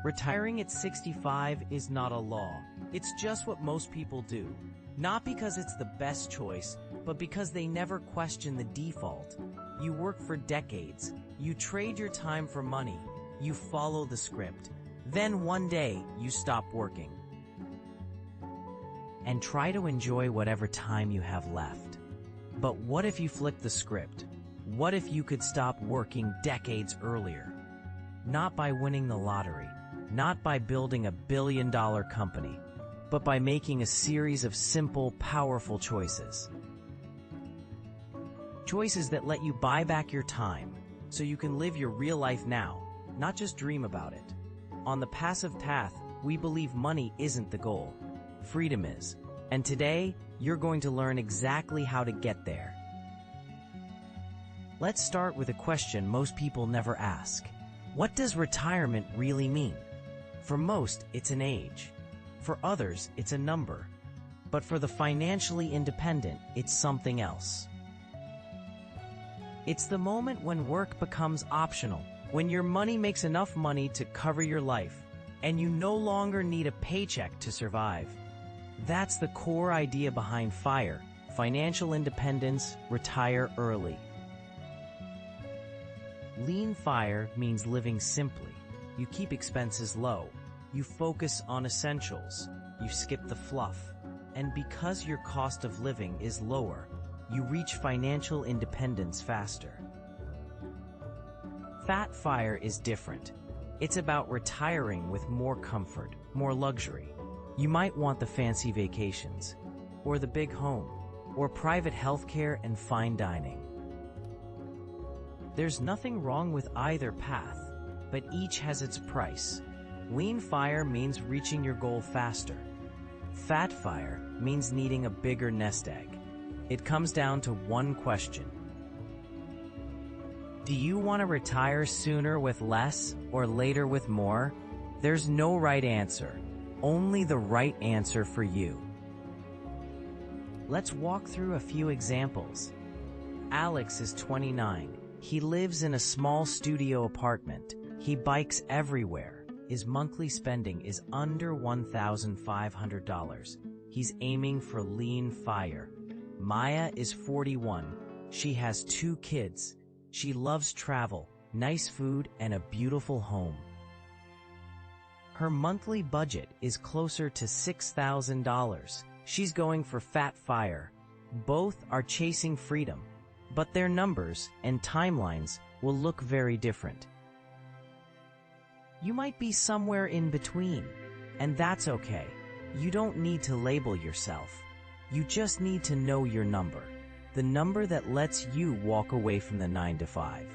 Retiring at 65 is not a law. It's just what most people do. Not because it's the best choice, but because they never question the default. You work for decades. You trade your time for money. You follow the script. Then one day, you stop working. And try to enjoy whatever time you have left. But what if you flip the script? What if you could stop working decades earlier? Not by winning the lottery, not by building a billion-dollar company, but by making a series of simple, powerful choices. Choices that let you buy back your time, so you can live your real life now, not just dream about it. On the passive path, we believe money isn't the goal. Freedom is. And today, you're going to learn exactly how to get there. Let's start with a question most people never ask. What does retirement really mean? For most, it's an age. For others, it's a number. But for the financially independent, it's something else. It's the moment when work becomes optional, when your money makes enough money to cover your life, and you no longer need a paycheck to survive. That's the core idea behind FIRE, financial independence, retire early. Lean FIRE means living simply. You keep expenses low. You focus on essentials. You skip the fluff. And because your cost of living is lower, you reach financial independence faster. Fat FIRE is different. It's about retiring with more comfort, more luxury. You might want the fancy vacations, or the big home, or private healthcare and fine dining. There's nothing wrong with either path, but each has its price. Lean FIRE means reaching your goal faster. Fat FIRE means needing a bigger nest egg. It comes down to one question. Do you want to retire sooner with less or later with more? There's no right answer, only the right answer for you. Let's walk through a few examples. Alex is 29. He lives in a small studio apartment. He bikes everywhere. His monthly spending is under $1,500. He's aiming for lean FIRE. Maya is 41. She has 2 kids. She loves travel, nice food, and a beautiful home. Her monthly budget is closer to $6,000. She's going for Fat FIRE. Both are chasing freedom, but their numbers and timelines will look very different. You might be somewhere in between, and that's okay. You don't need to label yourself. You just need to know your number, the number that lets you walk away from the 9-to-5.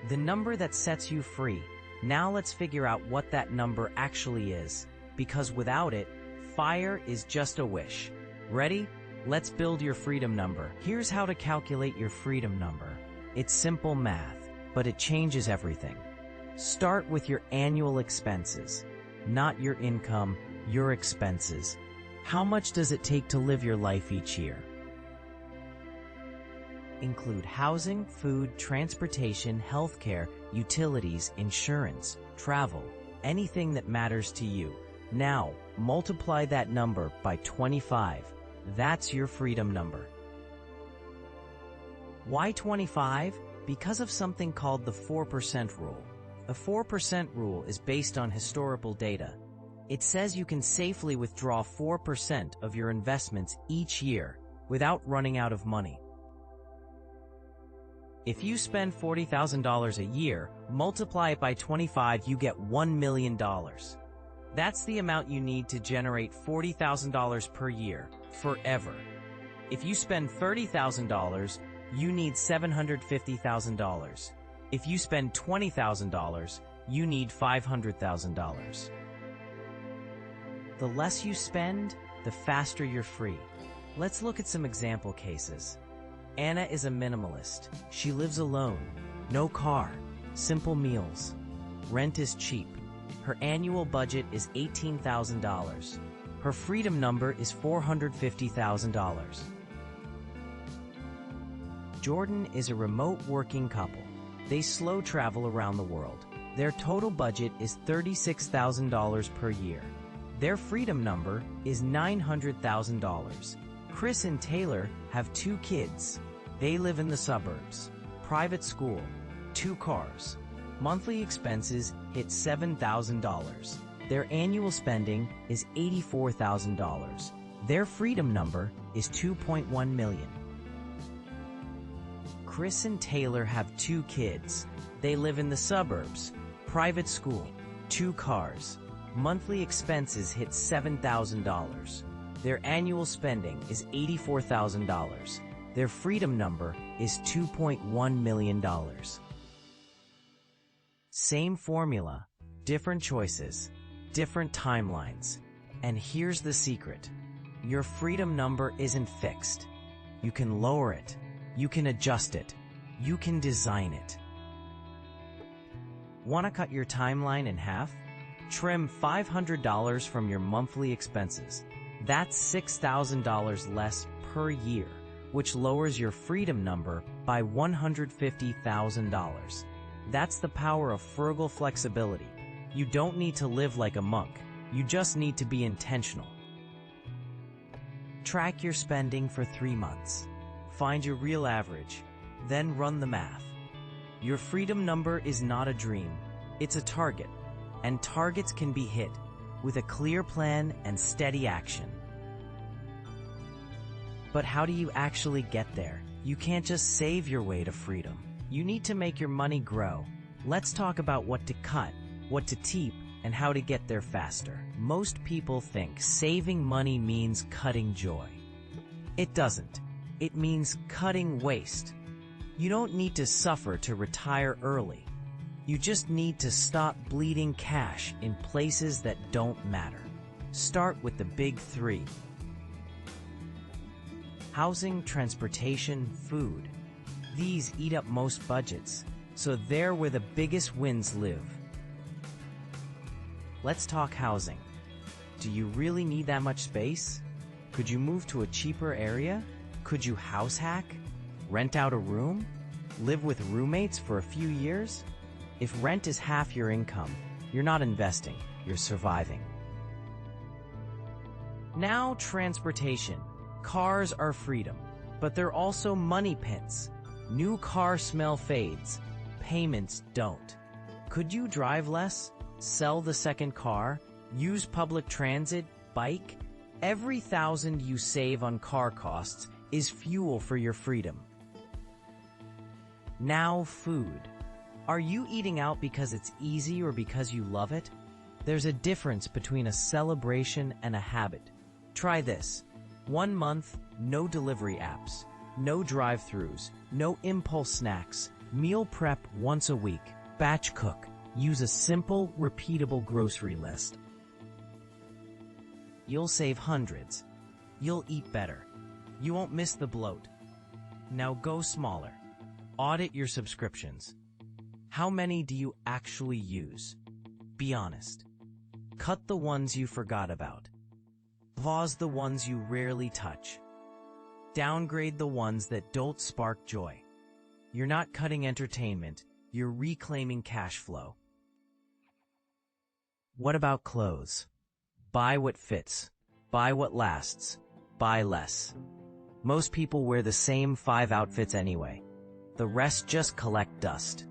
The number that sets you free. Now let's figure out what that number actually is, because without it, FIRE is just a wish. Ready? Let's build your freedom number. Here's how to calculate your freedom number. It's simple math, but it changes everything. Start with your annual expenses, not your income, your expenses. How much does it take to live your life each year? Include housing, food, transportation, healthcare, utilities, insurance, travel, anything that matters to you. Now, multiply that number by 25. That's your freedom number. Why 25? Because of something called the 4% rule. The 4% rule is based on historical data. It says you can safely withdraw 4% of your investments each year without running out of money. If you spend $40,000 a year, multiply it by 25, you get $1 million. That's the amount you need to generate $40,000 per year, forever. If you spend $30,000, you need $750,000. If you spend $20,000, you need $500,000. The less you spend, the faster you're free. Let's look at some example cases. Anna is a minimalist. She lives alone. No car. Simple meals. Rent is cheap. Her annual budget is $18,000. Her freedom number is $450,000. Jordan is a remote working couple. They slow travel around the world. Their total budget is $36,000 per year. Their freedom number is $900,000. Chris and Taylor have 2 kids. They live in the suburbs. Private school, 2 cars. Monthly expenses hit $7,000. Their annual spending is $84,000. Their freedom number is 2.1 million. Chris and Taylor have 2 kids. They live in the suburbs. Private school, 2 cars. Monthly expenses hit $7,000. Their annual spending is $84,000. Their freedom number is $2.1 million. Same formula, different choices, different timelines. And here's the secret. Your freedom number isn't fixed. You can lower it. You can adjust it. You can design it. Want to cut your timeline in half? Trim $500 from your monthly expenses. That's $6,000 less per year, which lowers your freedom number by $150,000. That's the power of frugal flexibility. You don't need to live like a monk. You just need to be intentional. Track your spending for 3 months. Find your real average, then run the math. Your freedom number is not a dream, it's a target, and targets can be hit with a clear plan and steady action. But how do you actually get there? You can't just save your way to freedom. You need to make your money grow. Let's talk about what to cut, what to keep, and how to get there faster. Most people think saving money means cutting joy. It doesn't. It means cutting waste. You don't need to suffer to retire early. You just need to stop bleeding cash in places that don't matter. Start with the big 3. Housing, transportation, food. These eat up most budgets, so they're where the biggest wins live. Let's talk housing. Do you really need that much space? Could you move to a cheaper area? Could you house hack? Rent out a room? Live with roommates for a few years? If rent is half your income, you're not investing, you're surviving. Now, transportation. Cars are freedom, but they're also money pits. New car smell fades. Payments don't. Could you drive less? Sell the second car? Use public transit? Bike? Every $1,000 you save on car costs is fuel for your freedom. Now, food. Are you eating out because it's easy or because you love it? There's a difference between a celebration and a habit. Try this. 1 month, no delivery apps, no drive-thrus, no impulse snacks, meal prep once a week, batch cook. Use a simple, repeatable grocery list. You'll save hundreds. You'll eat better. You won't miss the bloat. Now go smaller. Audit your subscriptions. How many do you actually use? Be honest. Cut the ones you forgot about. Pause the ones you rarely touch. Downgrade the ones that don't spark joy. You're not cutting entertainment, you're reclaiming cash flow. What about clothes? Buy what fits. Buy what lasts. Buy less. Most people wear the same 5 outfits anyway. The rest just collect dust.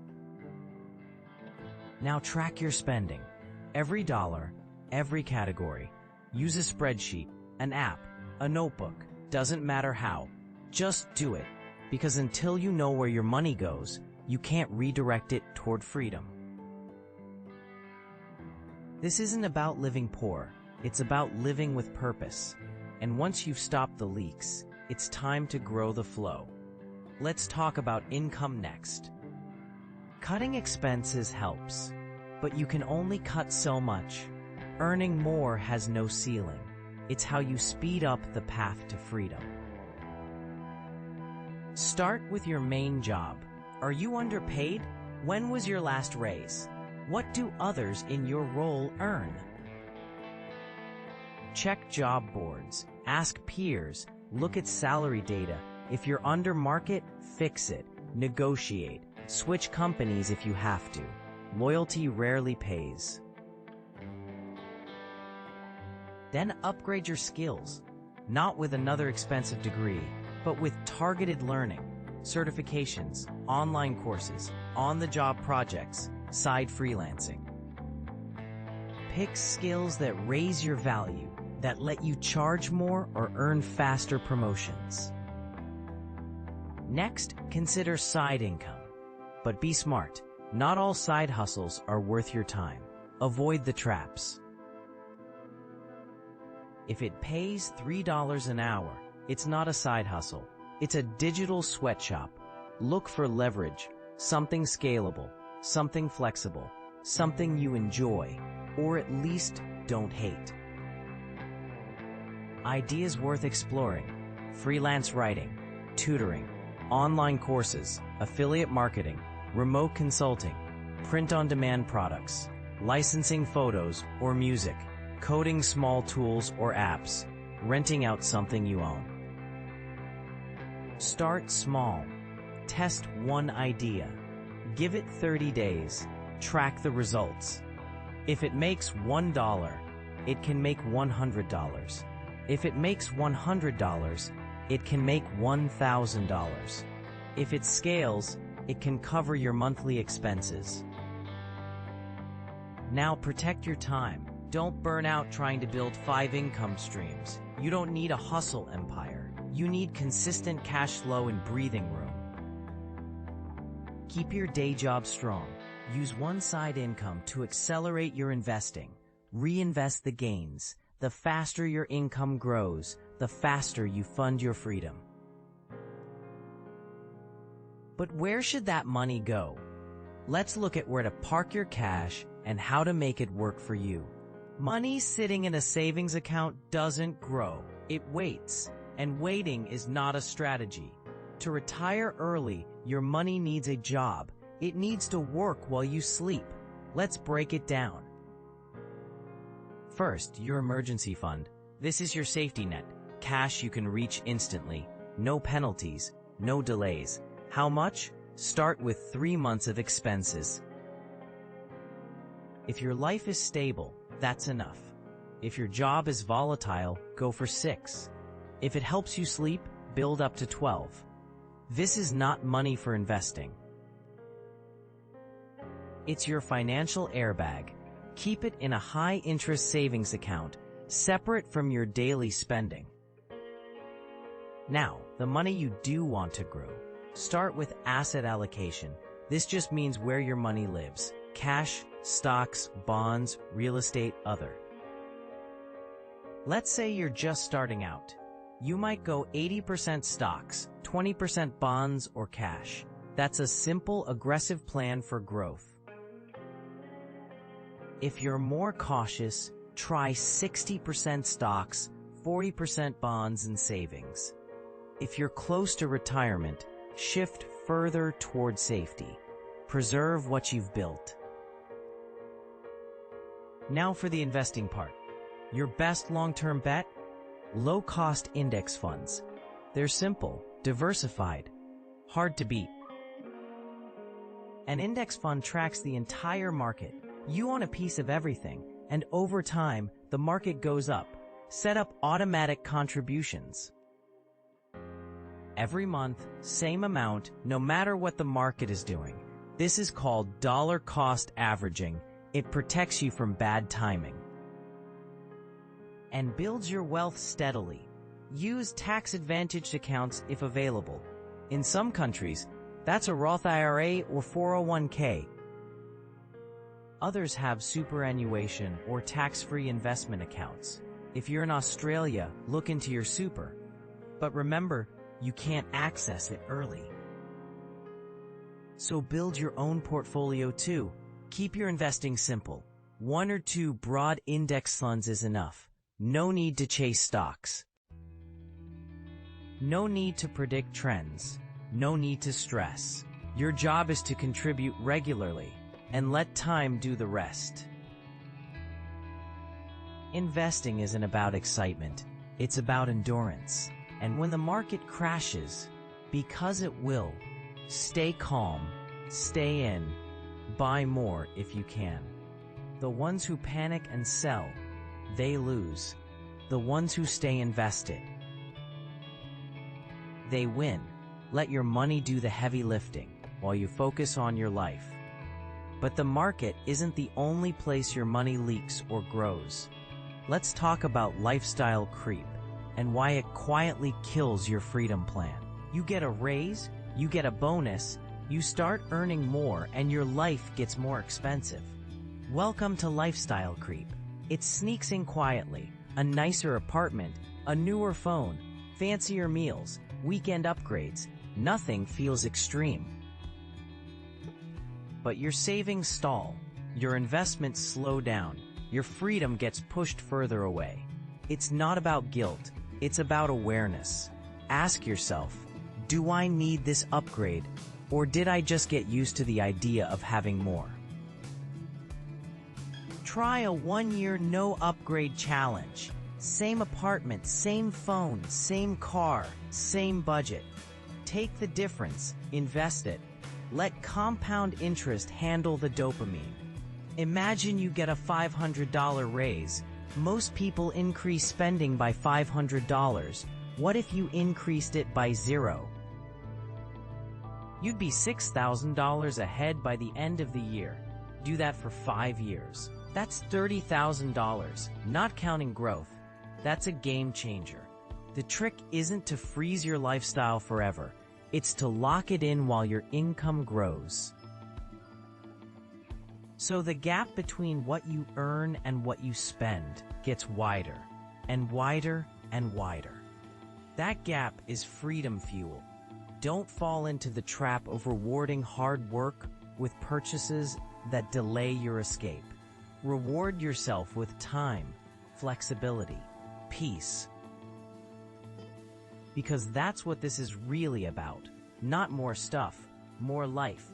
Now track your spending. Every dollar, every category. Use a spreadsheet, an app, a notebook. Doesn't matter how. Just do it. Because until you know where your money goes, you can't redirect it toward freedom. This isn't about living poor. It's about living with purpose. And once you've stopped the leaks, it's time to grow the flow. Let's talk about income next. Cutting expenses helps, but you can only cut so much. Earning more has no ceiling. It's how you speed up the path to freedom. Start with your main job. Are you underpaid? When was your last raise? What do others in your role earn? Check job boards, ask peers, look at salary data. If you're under market, fix it, negotiate, switch companies if you have to. loyalty rarely pays. Then upgrade your skills, not with another expensive degree, but with targeted learning, certifications, online courses, on-the-job projects, side freelancing. Pick skills that raise your value, that let you charge more or earn faster promotions. Next, consider side income. But be smart. Not all side hustles are worth your time. Avoid the traps. If it pays $3 an hour, it's not a side hustle. It's a digital sweatshop. Look for leverage, something scalable, something flexible, something you enjoy, or at least don't hate. Ideas worth exploring: freelance writing, tutoring, online courses, affiliate marketing, remote consulting, print-on-demand products, licensing photos or music, coding small tools or apps, renting out something you own. Start small. Test one idea. Give it 30 days. Track the results. If it makes $1, it can make $100. If it makes $100, it can make $1,000. If it scales, it can cover your monthly expenses. Now protect your time. Don't burn out trying to build 5 income streams. You don't need a hustle empire. You need consistent cash flow and breathing room. Keep your day job strong. Use one side income to accelerate your investing. Reinvest the gains. The faster your income grows, the faster you fund your freedom. But where should that money go? Let's look at where to park your cash and how to make it work for you. Money sitting in a savings account doesn't grow. It waits, and waiting is not a strategy. To retire early, your money needs a job. It needs to work while you sleep. Let's break it down. First, your emergency fund. This is your safety net. Cash you can reach instantly. No penalties, no delays. How much? Start with 3 months of expenses. If your life is stable, that's enough. If your job is volatile, go for 6. If it helps you sleep, build up to 12. This is not money for investing. It's your financial airbag. Keep it in a high-interest savings account, separate from your daily spending. Now, the money you do want to grow. Start with asset allocation. This just means where your money lives: cash, stocks, bonds, real estate, other. Let's say you're just starting out. You might go 80% stocks, 20% bonds, or cash. That's a simple, aggressive plan for growth. If you're more cautious, try 60% stocks, 40% bonds and savings. If you're close to retirement, shift further toward safety. Preserve what you've built. Now for the investing part. Your best long-term bet? Low-cost index funds. They're simple, diversified, hard to beat. An index fund tracks the entire market. You own a piece of everything, and over time, the market goes up. Set up automatic contributions. Every month, same amount, no matter what the market is doing. This is called dollar cost averaging. It protects you from bad timing. And builds your wealth steadily. Use tax-advantaged accounts if available. In some countries, that's a Roth IRA or 401k. Others have superannuation or tax-free investment accounts. If you're in Australia, look into your super. But remember, you can't access it early. So build your own portfolio too. Keep your investing simple. 1 or 2 broad index funds is enough. No need to chase stocks. No need to predict trends. No need to stress. Your job is to contribute regularly and let time do the rest. Investing isn't about excitement. It's about endurance. And when the market crashes, because it will, stay calm, stay in, Buy more if you can. The ones who panic and sell, they lose. The ones who stay invested, they win. Let your money do the heavy lifting while you focus on your life. But the market isn't the only place your money leaks or grows. Let's talk about lifestyle creep and why it quietly kills your freedom plan. You get a raise, you get a bonus, you start earning more, and your life gets more expensive. Welcome to lifestyle creep. It sneaks in quietly. A nicer apartment, a newer phone, fancier meals, weekend upgrades. Nothing feels extreme. But your savings stall, your investments slow down, your freedom gets pushed further away. It's not about guilt, it's about awareness. Ask yourself, do I need this upgrade, or did I just get used to the idea of having more? Try a 1-year no upgrade challenge. Same apartment, same phone, same car, same budget. Take the difference, invest it. Let compound interest handle the dopamine. Imagine you get a $500 raise. Most people increase spending by $500. What if you increased it by $0? You'd be $6,000 ahead by the end of the year. Do that for 5 years. That's $30,000, not counting growth. That's a game changer. The trick isn't to freeze your lifestyle forever. It's to lock it in while your income grows. So the gap between what you earn and what you spend gets wider, and wider, and wider. That gap is freedom fuel. Don't fall into the trap of rewarding hard work with purchases that delay your escape. Reward yourself with time, flexibility, peace. Because that's what this is really about. Not more stuff, more life.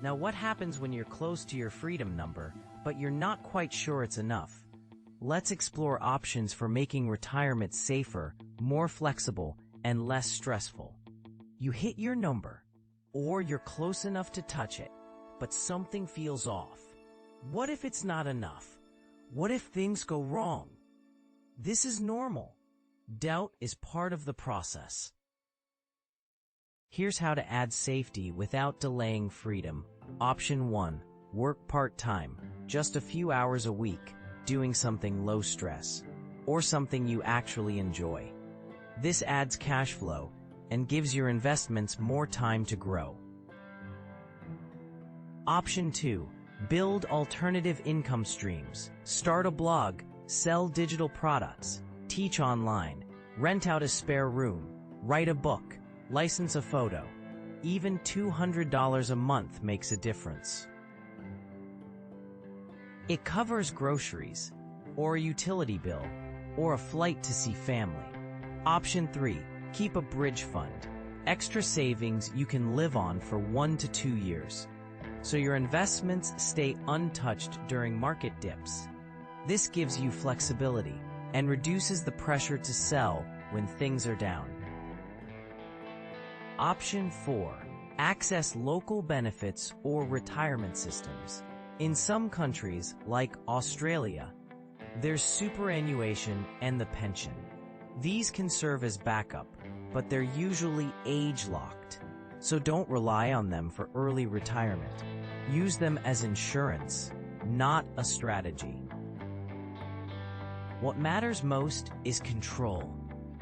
Now, what happens when you're close to your freedom number, but you're not quite sure it's enough? Let's explore options for making retirement safer, more flexible, and less stressful. You hit your number, or you're close enough to touch it, but something feels off. What if it's not enough? What if things go wrong? This is normal. Doubt is part of the process. Here's how to add safety without delaying freedom. Option 1. Work part-time, just a few hours a week, doing something low stress, or something you actually enjoy. This adds cash flow and gives your investments more time to grow. Option 2. Build alternative income streams. Start a blog, sell digital products, teach online, rent out a spare room, write a book, license a photo. Even $200 a month makes a difference. It covers groceries, or a utility bill, or a flight to see family. Option 3. Keep a bridge fund. Extra savings you can live on for 1 to 2 years, so your investments stay untouched during market dips. This gives you flexibility and reduces the pressure to sell when things are down. Option 4. Access local benefits or retirement systems. In some countries, like Australia, there's superannuation and the pension. These can serve as backup, but they're usually age-locked, so don't rely on them for early retirement. Use them as insurance, not a strategy. What matters most is control.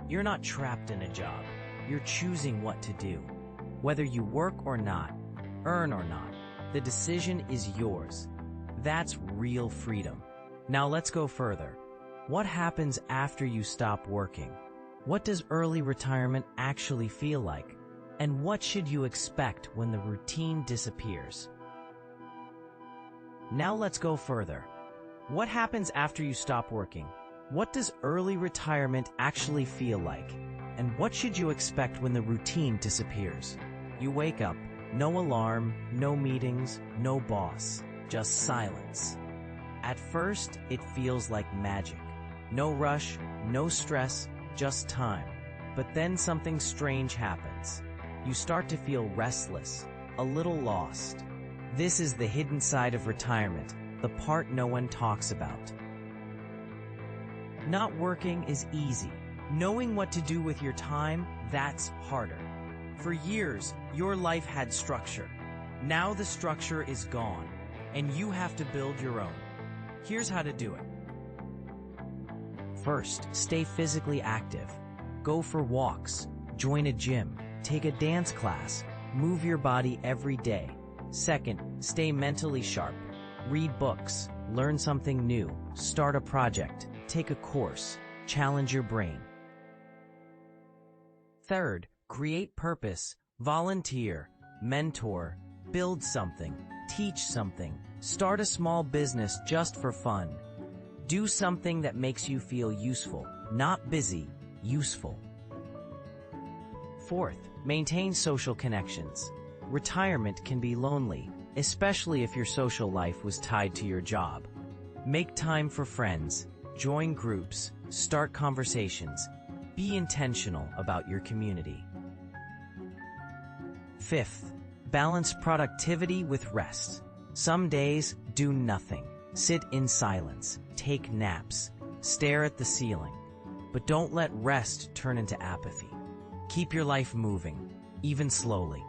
You're not trapped in a job. You're choosing what to do. Whether you work or not, earn or not, the decision is yours. That's real freedom. Now let's go further. What happens after you stop working? What does early retirement actually feel like? And what should you expect when the routine disappears? Now let's go further. What happens after you stop working? What does early retirement actually feel like? And what should you expect when the routine disappears? You wake up, no alarm, no meetings, no boss, just silence. At first, it feels like magic. No rush, no stress, just time. But then something strange happens. You start to feel restless, a little lost. This is the hidden side of retirement, the part no one talks about. Not working is easy. Knowing what to do with your time, that's harder. For years, your life had structure. Now the structure is gone, and you have to build your own. Here's how to do it. First, stay physically active. Go for walks, join a gym, take a dance class, move your body every day. Second, stay mentally sharp. Read books, learn something new, start a project, take a course, challenge your brain. Third, create purpose, volunteer, mentor, build something, teach something, start a small business just for fun. Do something that makes you feel useful, not busy, useful. Fourth, maintain social connections. Retirement can be lonely, especially if your social life was tied to your job. Make time for friends, join groups, start conversations. Be intentional about your community. Fifth, balance productivity with rest. Some days, do nothing. Sit in silence, take naps, stare at the ceiling. But don't let rest turn into apathy. Keep your life moving, even slowly.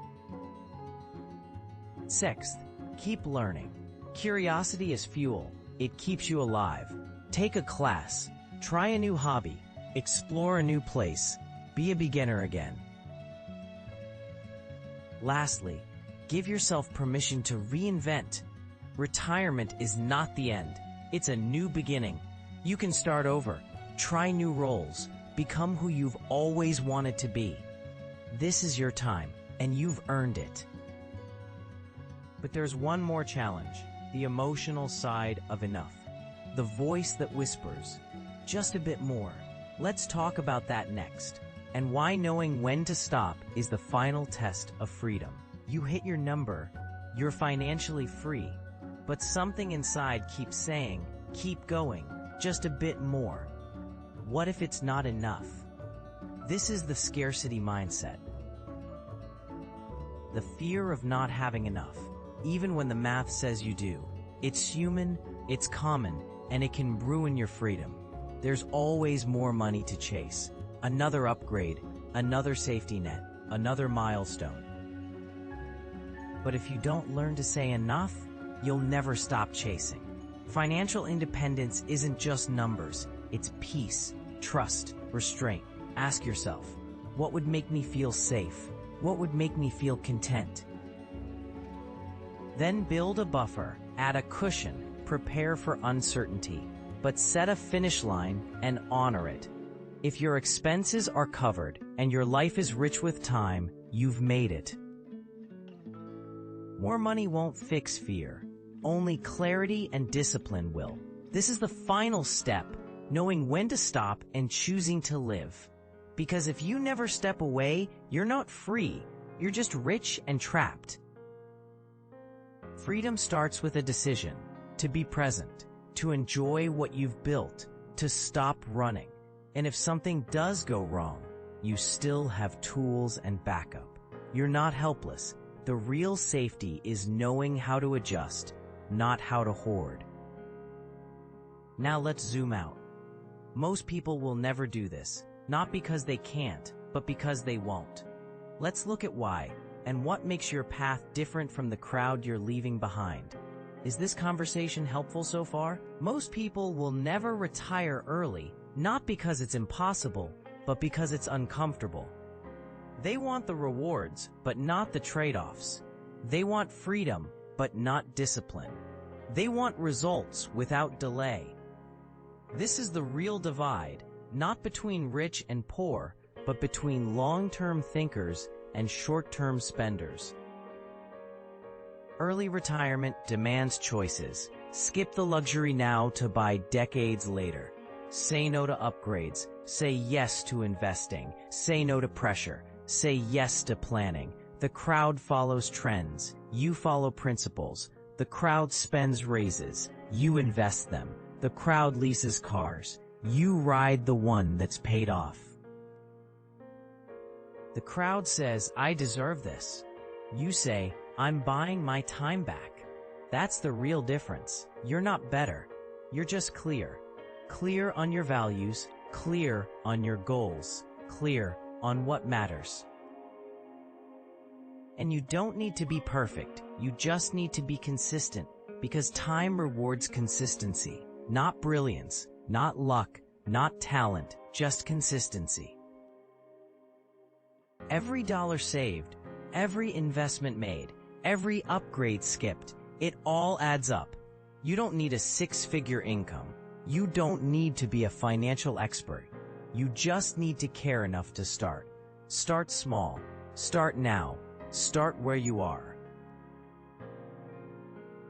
Sixth, keep learning. Curiosity is fuel. It keeps you alive. Take a class, try a new hobby, explore a new place, be a beginner again. Lastly, give yourself permission to reinvent. Retirement is not the end. It's a new beginning. You can start over, try new roles, become who you've always wanted to be. This is your time, and you've earned it. But there's one more challenge, the emotional side of enough. The voice that whispers, just a bit more. Let's talk about that next, and why knowing when to stop is the final test of freedom. You hit your number, you're financially free, but something inside keeps saying, keep going, just a bit more. What if it's not enough? This is the scarcity mindset. The fear of not having enough, even when the math says you do. It's human, it's common, and it can ruin your freedom. There's always more money to chase. Another upgrade, another safety net, another milestone. But if you don't learn to say enough, you'll never stop chasing. Financial independence isn't just numbers, it's peace, trust, restraint. Ask yourself, what would make me feel safe? What would make me feel content? Then build a buffer, add a cushion, prepare for uncertainty, but set a finish line and honor it. If your expenses are covered and your life is rich with time, you've made it. More money won't fix fear. Only clarity and discipline will. This is the final step, knowing when to stop and choosing to live. Because if you never step away, you're not free. You're just rich and trapped. Freedom starts with a decision, to be present, to enjoy what you've built, to stop running. And if something does go wrong, you still have tools and backup. You're not helpless. The real safety is knowing how to adjust, not how to hoard. Now let's zoom out. Most people will never do this, not because they can't, but because they won't. Let's look at why, and what makes your path different from the crowd you're leaving behind. Is this conversation helpful so far? Most people will never retire early, not because it's impossible, but because it's uncomfortable. They want the rewards, but not the trade-offs. They want freedom, but not discipline. They want results without delay. This is the real divide, not between rich and poor, but between long-term thinkers and short-term spenders. Early retirement demands choices. Skip the luxury now to buy decades later. Say no to upgrades. Say yes to investing. Say no to pressure. Say yes to planning. The crowd follows trends. You follow principles. The crowd spends raises. You invest them. The crowd leases cars. You ride the one that's paid off. The crowd says, I deserve this. You say, I'm buying my time back. That's the real difference. You're not better. You're just clear. Clear on your values, clear on your goals, clear on what matters. And you don't need to be perfect. You just need to be consistent, because time rewards consistency, not brilliance, not luck, not talent, just consistency. Every dollar saved, every investment made, every upgrade skipped, it all adds up. You don't need a six-figure income. You don't need to be a financial expert. You just need to care enough to start. Start small. Start now. Start where you are.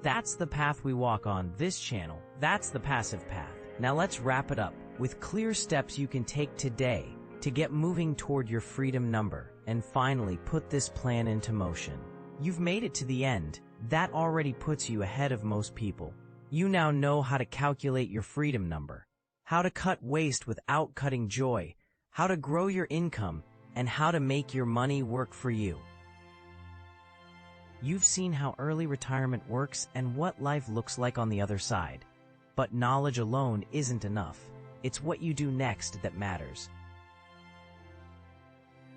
That's the path we walk on this channel. That's the passive path. Now let's wrap it up with clear steps you can take today to get moving toward your freedom number and finally put this plan into motion. You've made it to the end. That already puts you ahead of most people. You now know how to calculate your freedom number, how to cut waste without cutting joy, how to grow your income, and how to make your money work for you. You've seen how early retirement works and what life looks like on the other side. But knowledge alone isn't enough. It's what you do next that matters.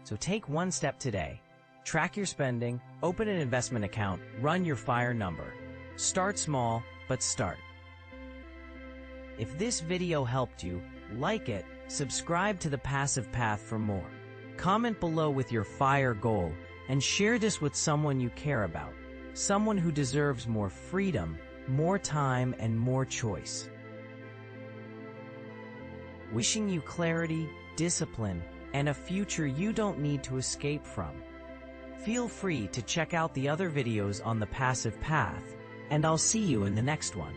So take one step today. Track your spending, open an investment account, run your FIRE number. Start small, but start. If this video helped you, like it, subscribe to The Passive Path for more. Comment below with your FIRE goal and share this with someone you care about, someone who deserves more freedom, more time, and more choice. Wishing you clarity, discipline, and a future you don't need to escape from. Feel free to check out the other videos on The Passive Path, and I'll see you in the next one.